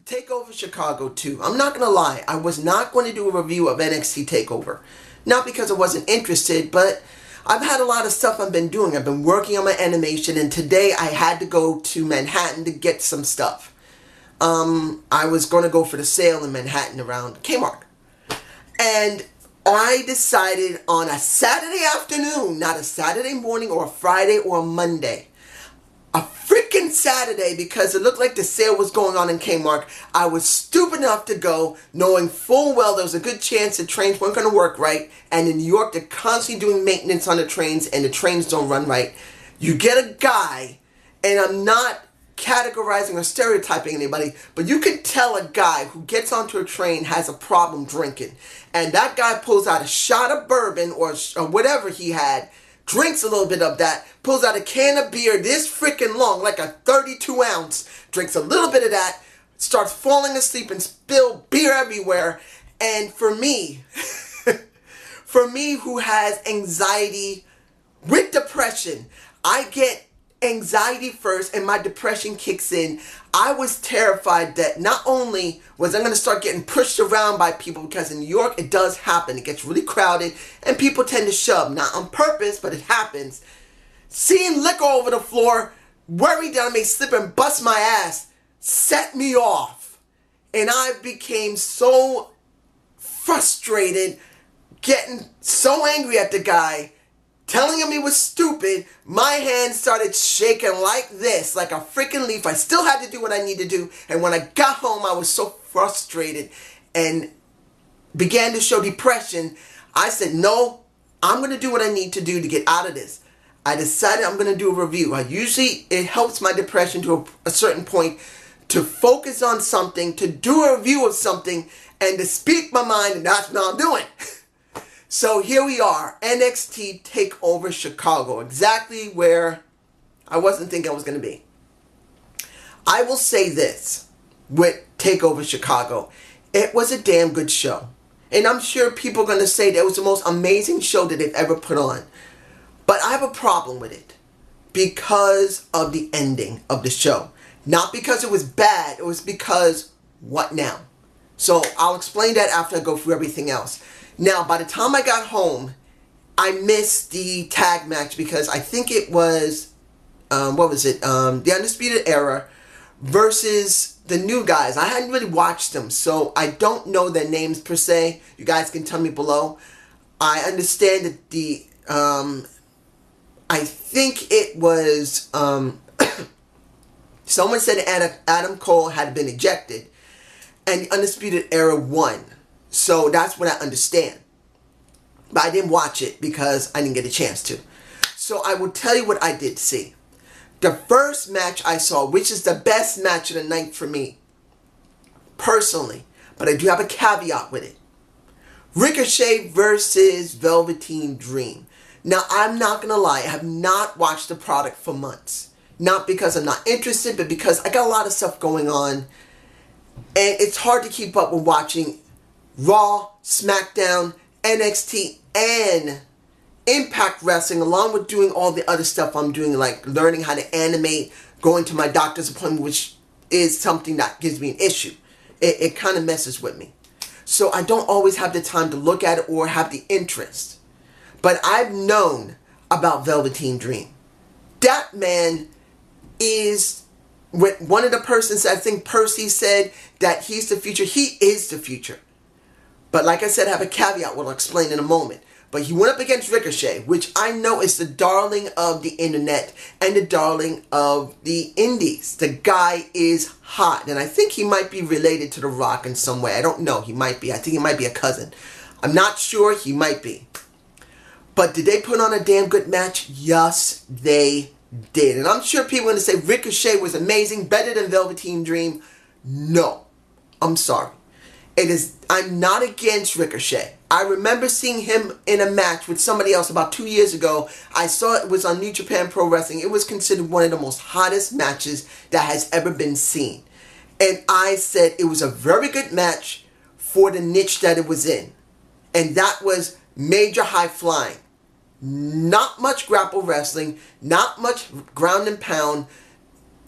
TakeOver Chicago II. I'm not going to lie, I was not going to do a review of NXT TakeOver. Not because I wasn't interested, but I've had a lot of stuff I've been doing. I've been working on my animation, and today I had to go to Manhattan to get some stuff. I was going to go for the sale in Manhattan around Kmart. And I decided on a Saturday afternoon, not a Saturday morning or a Friday or a Monday, a freaking Saturday, because it looked like the sale was going on in Kmart. I was stupid enough to go, knowing full well there was a good chance the trains weren't going to work right, and in New York they're constantly doing maintenance on the trains and the trains don't run right. You get a guy, and I'm not categorizing or stereotyping anybody, but you can tell a guy who gets onto a train has a problem drinking, and that guy pulls out a shot of bourbon or whatever he had, drinks a little bit of that, pulls out a can of beer this freaking long, like a 32 ounce, drinks a little bit of that, starts falling asleep and spill beer everywhere. And for me, who has anxiety with depression, I get anxiety first and my depression kicks in. I was terrified that not only was I going to start getting pushed around by people, because in New York it does happen, it gets really crowded and people tend to shove, not on purpose, but it happens. Seeing liquor over the floor, worried that I may slip and bust my ass, set me off. And I became so frustrated, getting so angry at the guy, telling him he was stupid. My hand started shaking like this, like a freaking leaf. I still had to do what I needed to do. And when I got home, I was so frustrated and began to show depression. I said, no, I'm going to do what I need to do to get out of this. I decided I'm going to do a review. It helps my depression to a certain point to focus on something, to do a review of something, and to speak my mind, and that's what I'm doing. So here we are, NXT TakeOver Chicago, exactly where I wasn't thinking I was going to be. I will say this with TakeOver Chicago, it was a damn good show. And I'm sure people are going to say that it was the most amazing show that they've ever put on. But I have a problem with it because of the ending of the show. Not because it was bad, it was because, what now? So I'll explain that after I go through everything else. Now, by the time I got home, I missed the tag match because I think it was, the Undisputed Era versus the new guys. I hadn't really watched them, so I don't know their names per se. You guys can tell me below. I understand that I think it was, someone said Adam Cole had been ejected, and the Undisputed Era won. So that's what I understand. But I didn't watch it because I didn't get a chance to. So I will tell you what I did see. The first match I saw, which is the best match of the night for me, personally, but I do have a caveat with it. Ricochet versus Velveteen Dream. Now, I'm not going to lie, I have not watched the product for months. Not because I'm not interested, but because I got a lot of stuff going on. And it's hard to keep up with watching Raw, SmackDown, NXT, and Impact Wrestling, along with doing all the other stuff I'm doing, like learning how to animate, going to my doctor's appointment, which is something that gives me an issue. It kind of messes with me. So I don't always have the time to look at it or have the interest. But I've known about Velveteen Dream. That man is, with one of the persons, I think Percy said that he's the future. He is the future. But like I said, I have a caveat, what I'll explain in a moment. But he went up against Ricochet, which I know is the darling of the internet and the darling of the indies. The guy is hot, and I think he might be related to The Rock in some way. I don't know, he might be. I think he might be a cousin. I'm not sure, he might be. But did they put on a damn good match? Yes, they did. And I'm sure people are going to say Ricochet was amazing, better than Velveteen Dream. No, I'm sorry. I'm not against Ricochet. I remember seeing him in a match with somebody else about 2 years ago. I saw it was on New Japan Pro Wrestling. It was considered one of the most hottest matches that has ever been seen. And I said it was a very good match for the niche that it was in. And that was major high flying. Not much grapple wrestling, not much ground and pound,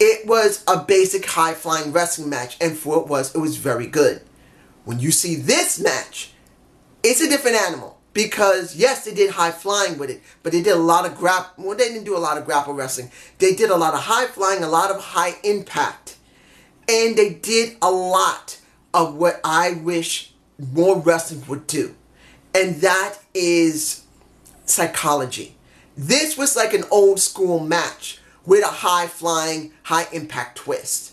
It was a basic high-flying wrestling match, and for it was very good. When you see this match, it's a different animal. Because, yes, they did high-flying with it, but they did a lot of well, they didn't do a lot of grapple wrestling. They did a lot of high-flying, a lot of high impact. And they did a lot of what I wish more wrestling would do. And that is psychology. This was like an old-school match with a high-flying, high-impact twist.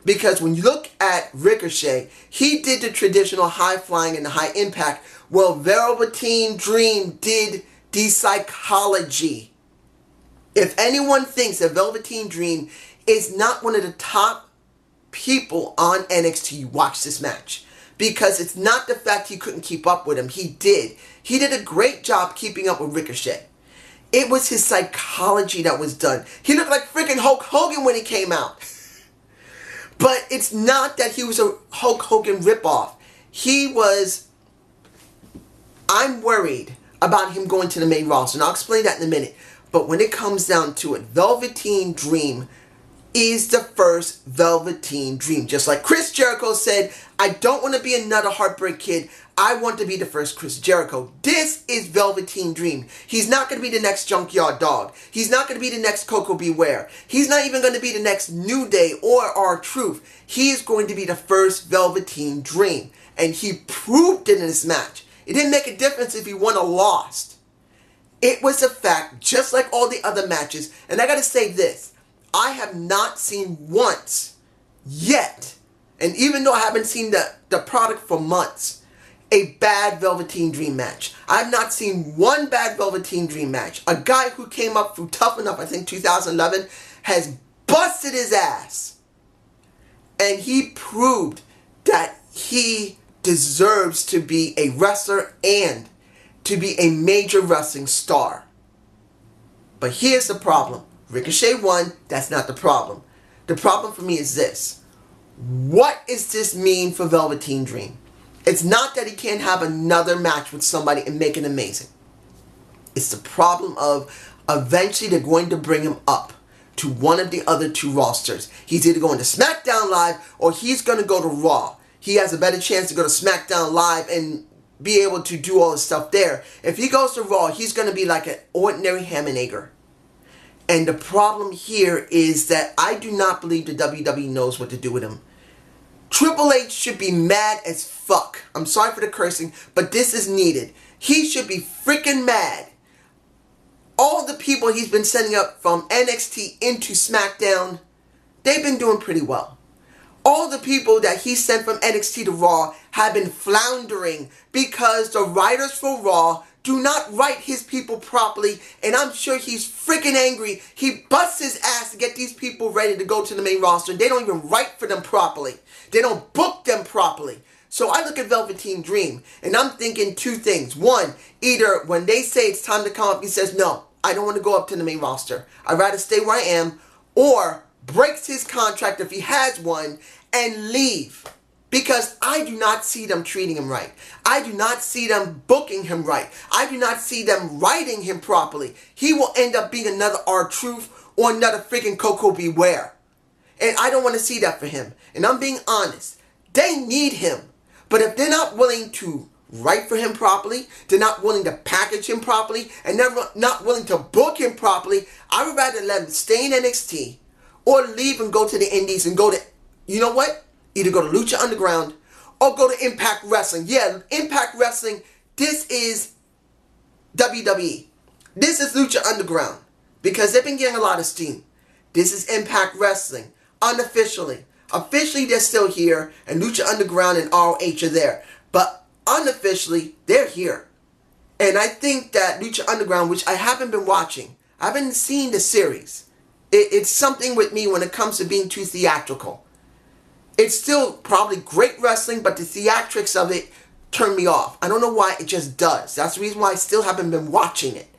Because when you look at Ricochet, he did the traditional high-flying and the high-impact. Well, Velveteen Dream did the psychology. If anyone thinks that Velveteen Dream is not one of the top people on NXT, watch this match. Because it's not the fact he couldn't keep up with him. He did. He did a great job keeping up with Ricochet. It was his psychology that was done. He looked like freaking Hulk Hogan when he came out. But it's not that he was a Hulk Hogan ripoff. He was... I'm worried about him going to the main roster, and I'll explain that in a minute. But when it comes down to it, Velveteen Dream is the first Velveteen Dream. Just like Chris Jericho said, I don't want to be another Heartbreak Kid. I want to be the first Chris Jericho. This is Velveteen Dream. He's not going to be the next Junkyard Dog. He's not going to be the next Coco Beware. He's not even going to be the next New Day or R-Truth. He is going to be the first Velveteen Dream. And he proved it in this match. It didn't make a difference if he won or lost. It was a fact, just like all the other matches. And I got to say this. I have not seen once yet, and even though I haven't seen the product for months, a bad Velveteen Dream match. I have not seen one bad Velveteen Dream match. A guy who came up through Tough Enough, I think 2011, has busted his ass. And he proved that he deserves to be a wrestler and to be a major wrestling star. But here's the problem. Ricochet won. That's not the problem. The problem for me is this. What does this mean for Velveteen Dream? It's not that he can't have another match with somebody and make it amazing. It's the problem of eventually they're going to bring him up to one of the other two rosters. He's either going to SmackDown Live or he's going to go to Raw. He has a better chance to go to SmackDown Live and be able to do all the stuff there. If he goes to Raw, he's going to be like an ordinary ham and egger. And the problem here is that I do not believe the WWE knows what to do with him. Triple H should be mad as fuck. I'm sorry for the cursing, but this is needed. He should be freaking mad. All the people he's been sending up from NXT into SmackDown, they've been doing pretty well. All the people that he sent from NXT to Raw have been floundering because the writers for Raw do not write his people properly, and I'm sure he's freaking angry. He busts his ass to get these people ready to go to the main roster, and they don't even write for them properly. They don't book them properly. So I look at Velveteen Dream, and I'm thinking two things. One, either when they say it's time to come up, he says, no, I don't want to go up to the main roster. I'd rather stay where I am, or breaks his contract if he has one, and leave. Because I do not see them treating him right. I do not see them booking him right. I do not see them writing him properly. He will end up being another R-Truth or another freaking Coco Beware. And I don't want to see that for him. And I'm being honest. They need him. But if they're not willing to write for him properly, they're not willing to package him properly, and they're not willing to book him properly, I would rather let him stay in NXT or leave and go to the Indies and go to, you know what? Either go to Lucha Underground or go to Impact Wrestling. Yeah, Impact Wrestling, this is WWE. This is Lucha Underground because they've been getting a lot of steam. This is Impact Wrestling, unofficially. Officially, they're still here, and Lucha Underground and ROH are there. But unofficially, they're here. And I think that Lucha Underground, which I haven't been watching, I haven't seen the series. It's something with me when it comes to being too theatrical. It's still probably great wrestling, but the theatrics of it turn me off. I don't know why, it just does. That's the reason why I still haven't been watching it.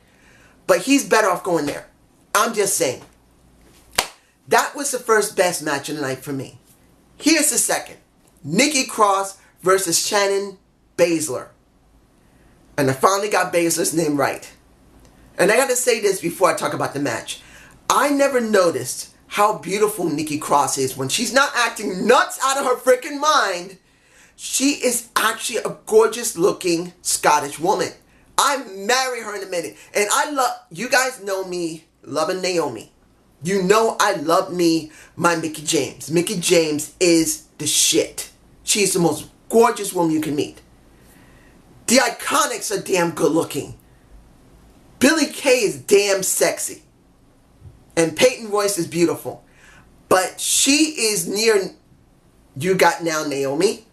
But he's better off going there. I'm just saying. That was the first best match of the night for me. Here's the second. Nikki Cross versus Shannon Baszler. And I finally got Baszler's name right. And I gotta say this before I talk about the match. I never noticed how beautiful Nikki Cross is. When she's not acting nuts out of her freaking mind, she is actually a gorgeous looking Scottish woman. I marry her in a minute. And I love, you guys know me loving Naomi. You know I love me my Mickie James. Mickie James is the shit. She's the most gorgeous woman you can meet. The Iconics are damn good looking. Billie Kay is damn sexy. And Peyton Royce is beautiful. But she is near, you got now Naomi.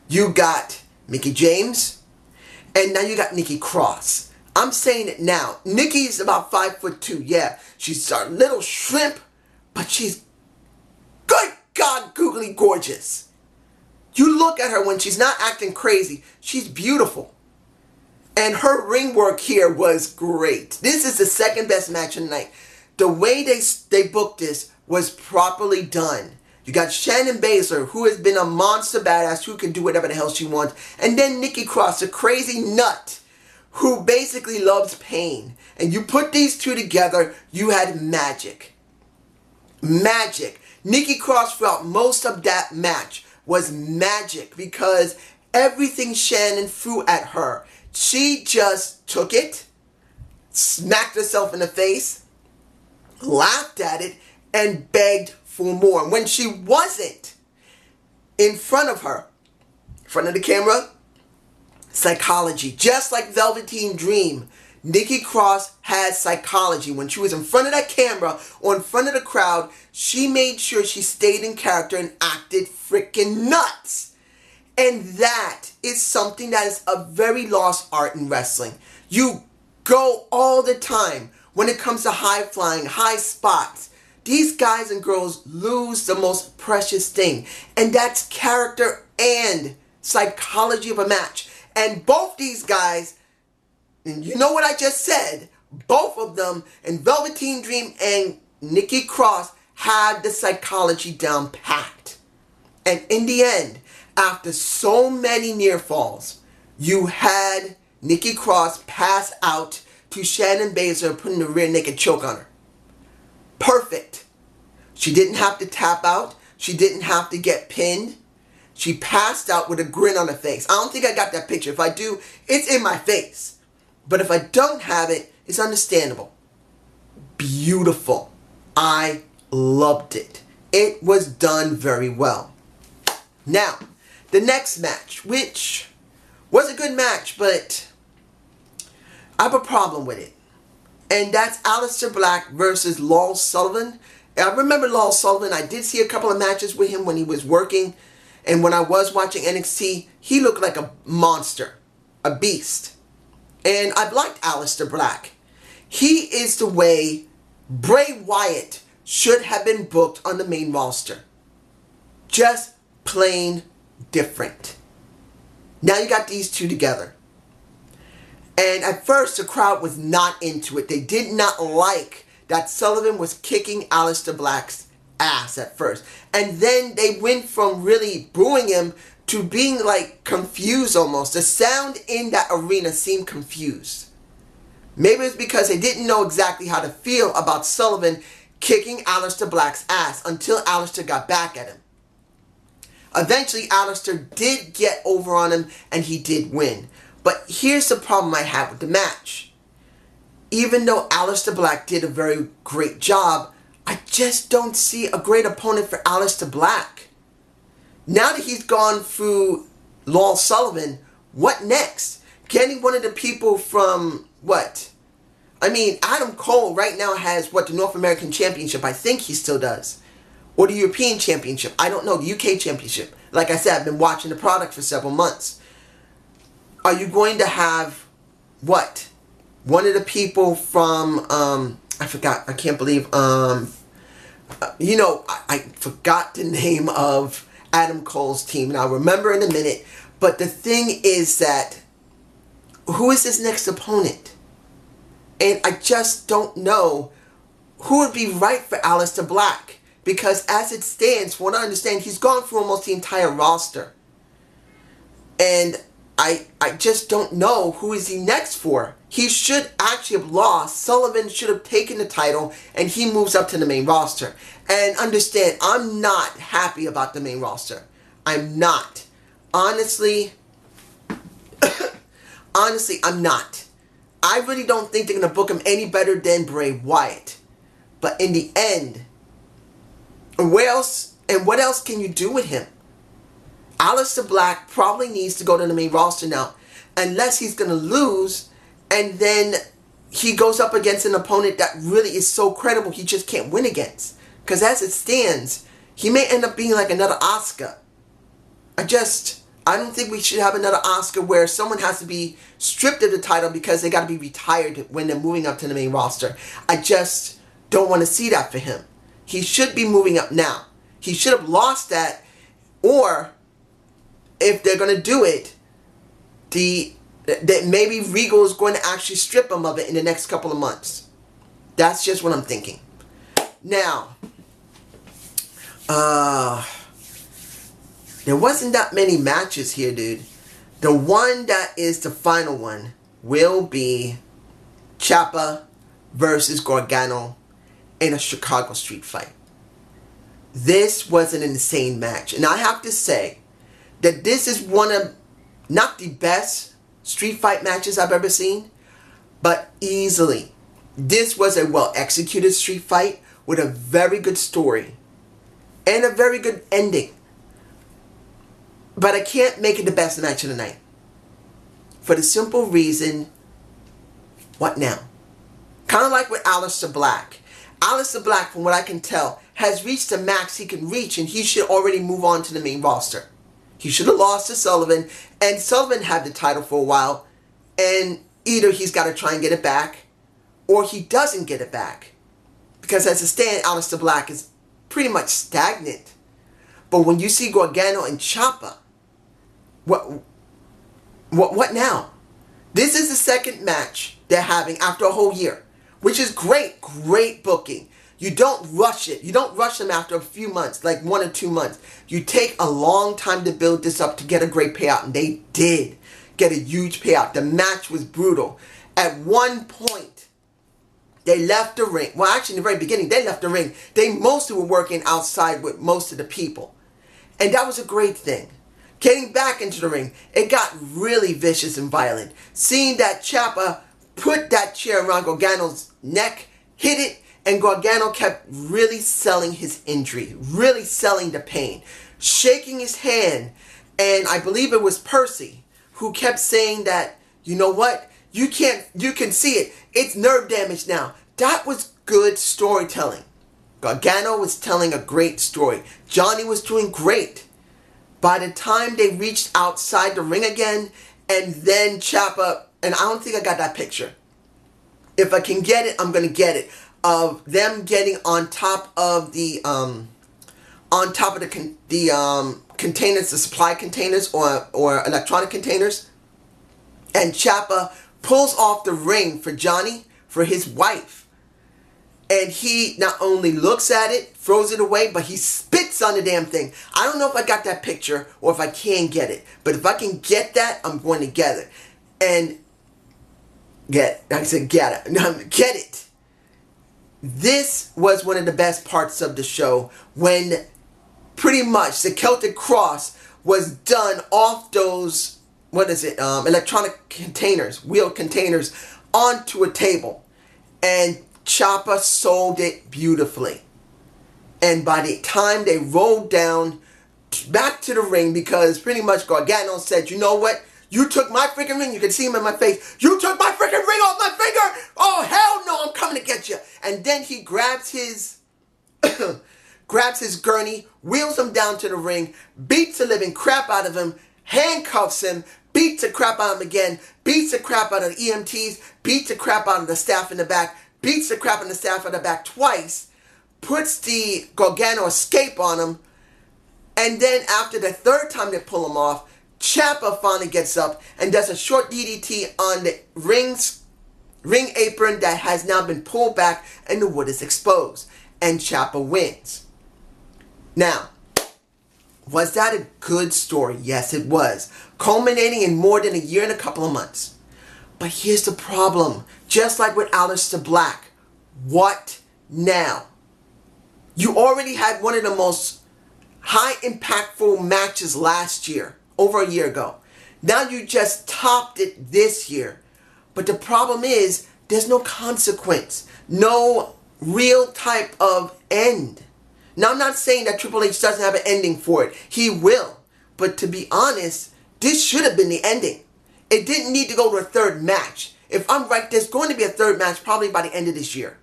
You got Mickie James. And now you got Nikki Cross. I'm saying it now. Nikki is about 5'2". Yeah, she's a little shrimp, but she's, good God, googly gorgeous. You look at her when she's not acting crazy. She's beautiful. And her ring work here was great. This is the second best match of the night. The way they booked this was properly done. You got Shannon Baszler, who has been a monster badass, who can do whatever the hell she wants. And then Nikki Cross, a crazy nut, who basically loves pain. And you put these two together, you had magic. Magic. Nikki Cross throughout most of that match was magic because everything Shannon threw at her, she just took it, smacked herself in the face, laughed at it, and begged for more. And when she wasn't in front of her, in front of the camera, psychology. Just like Velveteen Dream, Nikki Cross has psychology. When she was in front of that camera or in front of the crowd, she made sure she stayed in character and acted freaking nuts. And that is something that is a very lost art in wrestling. You go all the time when it comes to high flying, high spots. These guys and girls lose the most precious thing. And that's character and psychology of a match. And both these guys, and you know what I just said, both of them, and Velveteen Dream and Nikki Cross, had the psychology down packed. And in the end, after so many near falls, you had Nikki Cross pass out to Shannon Baszler putting the rear naked choke on her. Perfect. She didn't have to tap out. She didn't have to get pinned. She passed out with a grin on her face. I don't think I got that picture. If I do, it's in my face. But if I don't have it, it's understandable. Beautiful. I loved it. It was done very well. Now, the next match, which was a good match, but I have a problem with it. And that's Aleister Black versus Lawler Sullivan. I remember Lawler Sullivan. I did see a couple of matches with him when he was working. And when I was watching NXT, he looked like a monster. A beast. And I've liked Aleister Black. He is the way Bray Wyatt should have been booked on the main roster. Just plain different. Now you got these two together. And at first the crowd was not into it. They did not like that Sullivan was kicking Aleister Black's ass at first. And then they went from really booing him to being like confused almost. The sound in that arena seemed confused. Maybe it's because they didn't know exactly how to feel about Sullivan kicking Aleister Black's ass until Aleister got back at him. Eventually, Aleister did get over on him and he did win. But here's the problem I have with the match. Even though Aleister Black did a very great job, I just don't see a great opponent for Aleister Black. Now that he's gone through Lawler Sullivan, what next? Getting one of the people from, what? I mean, Adam Cole right now has, what, the North American Championship. I think he still does. Or the European Championship. I don't know, the UK Championship. Like I said, I've been watching the product for several months. Are you going to have, what? One of the people from, I forgot, I can't believe, you know, I forgot the name of Adam Cole's team, and I'll remember in a minute. But the thing is that, who is his next opponent? And I just don't know who would be right for Aleister Black. Because as it stands, from what I understand, he's gone through almost the entire roster. And I just don't know who is he next for. He should actually have lost. Sullivan should have taken the title and he moves up to the main roster. And understand, I'm not happy about the main roster. I'm not. Honestly, I'm not. I really don't think they're going to book him any better than Bray Wyatt. But in the end, what else can you do with him? Aleister Black probably needs to go to the main roster now, unless he's going to lose, and then he goes up against an opponent that really is so credible he just can't win against. Because as it stands, he may end up being like another Asuka. I don't think we should have another Asuka where someone has to be stripped of the title because they got to be retired when they're moving up to the main roster. I just don't want to see that for him. He should be moving up now. He should have lost that, or if they're going to do it, that maybe Regal is going to actually strip him of it in the next couple of months. That's just what I'm thinking. Now, there wasn't that many matches here, dude. The one that is the final one will be Ciampa versus Gargano in a Chicago street fight. This was an insane match. And I have to say that this is one of, not the best street fight matches I've ever seen, but easily. This was a well-executed street fight with a very good story and a very good ending. But I can't make it the best match of the night. For the simple reason, what now? Kind of like with Aleister Black. Aleister Black, from what I can tell, has reached the max he can reach, and he should already move on to the main roster. He should have lost to Sullivan, and Sullivan had the title for a while, and either he's got to try and get it back, or he doesn't get it back. Because as it stands, Aleister Black is pretty much stagnant. But when you see Gargano and Ciampa, what now? This is the second match they're having after a whole year, which is great booking. You don't rush it. You don't rush them after a few months, like 1 or 2 months. You take a long time to build this up to get a great payout, and they did get a huge payout. The match was brutal. At one point, they left the ring. Well, actually, in the very beginning, they left the ring. They mostly were working outside with most of the people. And that was a great thing. Getting back into the ring, it got really vicious and violent. Seeing that Ciampa put that chair around Gargano's neck, hit it, and Gargano kept really selling his injury, really selling the pain, shaking his hand. And I believe it was Percy who kept saying that, you know what, you can see it. It's nerve damage now. That was good storytelling. Gargano was telling a great story. Johnny was doing great. By the time they reached outside the ring again, and then Ciampa, and I don't think I got that picture. If I can get it, I'm going to get it. Of them getting on top of the containers, the supply containers or electronic containers, and Ciampa pulls off the ring for Johnny, for his wife, and he not only looks at it, throws it away, but he spits on the damn thing. I don't know if I got that picture or if I can get it, but if I can get that, I'm going to get it. And get it. This was one of the best parts of the show, when pretty much the Celtic Cross was done off those, electronic containers, wheel containers, onto a table. And Ciampa sold it beautifully. And by the time they rolled down back to the ring, because pretty much Gargano said, you know what? You took my freaking ring. You can see him in my face. You took my freaking ring off my finger. Oh, hell no, I'm coming to get you. And then he grabs his gurney, wheels him down to the ring, beats the living crap out of him, handcuffs him, beats the crap out of him again, beats the crap out of the EMTs, beats the crap out of the staff in the back, beats the crap out of the staff in the back twice, puts the Gargano escape on him, and then after the third time they pull him off, Ciampa finally gets up and does a short DDT on the ring apron that has now been pulled back and the wood is exposed. And Ciampa wins. Now, was that a good story? Yes, it was. culminating in more than a year and a couple of months. But here's the problem. Just like with Aleister Black, what now? You already had one of the most high impactful matches last year, over a year ago. Now you just topped it this year. But the problem is, there's no consequence. No real type of end. Now I'm not saying that Triple H doesn't have an ending for it. He will. But to be honest, this should have been the ending. It didn't need to go to a third match. If I'm right, there's going to be a third match probably by the end of this year.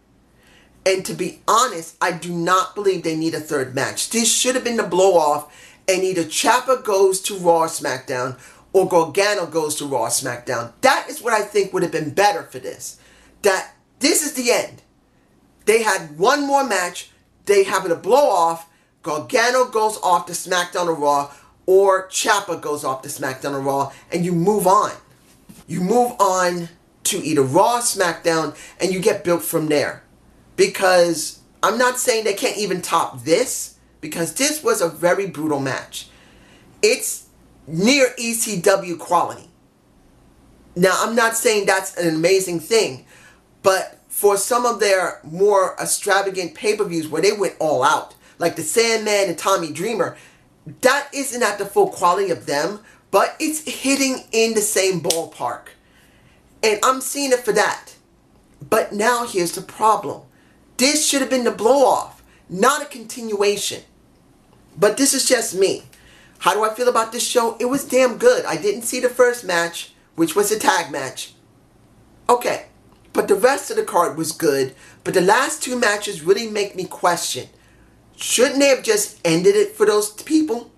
And to be honest, I do not believe they need a third match. This should have been the blow off, and either Ciampa goes to Raw or SmackDown, or Gargano goes to Raw or SmackDown. That is what I think would have been better for this. That this is the end. They had one more match. They have it a blow off. Gargano goes off to SmackDown or Raw, or Ciampa goes off to SmackDown or Raw, and you move on. You move on to either Raw or SmackDown, and you get built from there. Because I'm not saying they can't even top this, because this was a very brutal match. It's near ECW quality. Now, I'm not saying that's an amazing thing, but for some of their more extravagant pay-per-views where they went all out, like the Sandman and Tommy Dreamer, that isn't at the full quality of them, but it's hitting in the same ballpark. And I'm seeing it for that. But now here's the problem. This should have been the blow-off, not a continuation. But this is just me. How do I feel about this show? It was damn good. I didn't see the first match, which was a tag match. Okay, but the rest of the card was good. But the last two matches really make me question. Shouldn't they have just ended it for those people?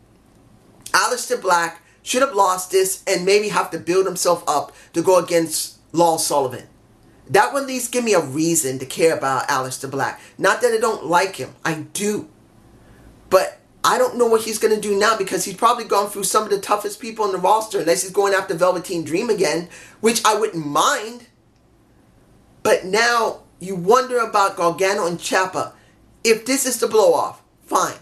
Aleister Black should have lost this and maybe have to build himself up to go against Lawler Sullivan. That would at least give me a reason to care about Aleister Black. Not that I don't like him. I do. But I don't know what he's going to do now, because he's probably gone through some of the toughest people in the roster, unless he's going after Velveteen Dream again, which I wouldn't mind. But now you wonder about Gargano and Ciampa. If this is the blow-off, fine.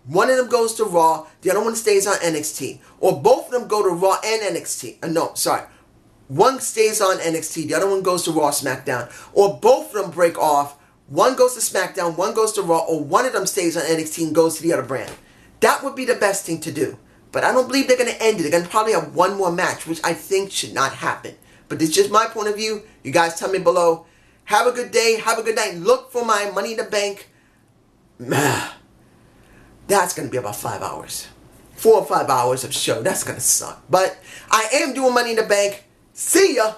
One of them goes to Raw, the other one stays on NXT. Or both of them go to Raw and NXT. One stays on NXT, the other one goes to Raw, SmackDown. Or both of them break off. One goes to SmackDown, one goes to Raw, or one of them stays on NXT and goes to the other brand. That would be the best thing to do. But I don't believe they're going to end it. They're going to probably have one more match, which I think should not happen. But this is just my point of view. You guys tell me below. Have a good day. Have a good night. Look for my Money in the Bank. That's going to be about 5 hours. 4 or 5 hours of show. That's going to suck. But I am doing Money in the Bank. See ya.